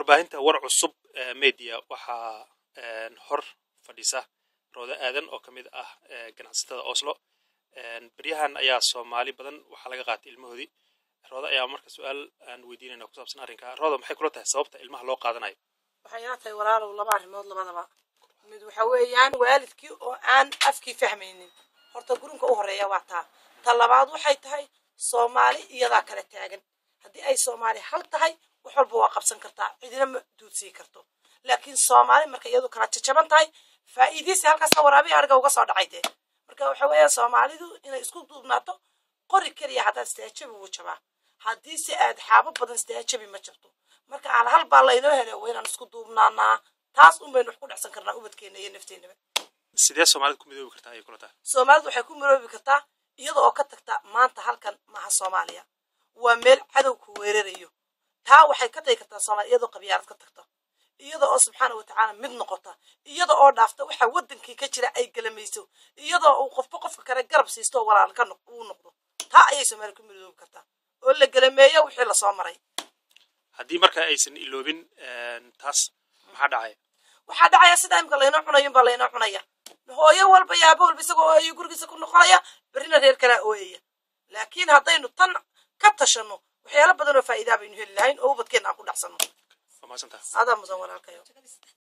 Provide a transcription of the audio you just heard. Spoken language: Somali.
warbaahinta war cusub media waxaa hor fadhisa Rooda Aadan oo kamid ah ganacsatada Oslo bariyahan ayaa Soomaali badan waxa laga qaatay ilmahoodii Rooda ayaa marka su'aal aan weydiinayna ku saabsan arrinka Rooda maxay kula tahay sababta ilmaha loo qaadanayo waxay tahay walaalow laba arrimood labadaba mid waxa weeyaan waalidkii oo aan afkii fahmaynin horta gurunka u horeeya waa ta labaad waxay tahay Soomaali iyada kala taagan haddii ay Soomaali hal tahay wax walba waa qabsan kartaa cidina ma duudsi karto laakiin Soomaali marka iyadu kala jajaban tahay faa'iideysi halkaas waraabi arga uga soo dhacayde marka waxa weeyaan Soomaalidu inay isku duubnaato qori kaliya hadaa istaajabi uu jabaa haddii si aad xaabo badan istaajabi ma jabto marka aan hal baa laynoo helay weynaan isku duubnaanaa taas baynu wax ku dhacsan karnaa ubadkeena iyo nafteenaba sidee Soomaalidu ku midoobi kartaa ay kula tahay Soomaalidu waxay ku midoobi kartaa iyada oo ka tagta maanta halkan maaha Soomaaliya waa meel cadow ku weerarayo taa waxay ka tagi kartaa Soomaaliya iyadoo qabyaalad ka tagta iyada oo subxaanahu wa ta'aala mid noqota iyada oo dhaafta waxa wadankii ka jira ay galamayso iyada oo qofka kale garab siisto walaal ka noqdo taa ayay Soomaaliya ku midoobi kartaa oo la galameeyo wixii la soo maray haddii marka aysan iloobin taas maxaa dhacay waxaa dhacaya sida imka layno cunayo baa layno cunaya hooyo walba yaabo walba isagoo ay gurigiisa ku noqonaya barina reer kala ooyaya laakiin haddaynu tan ka tashano waxyaalo badan oo faa'iido baynu heli lahayn oo ubadkeena aan ku dhacsano ma santaa هذا مزور هالكيو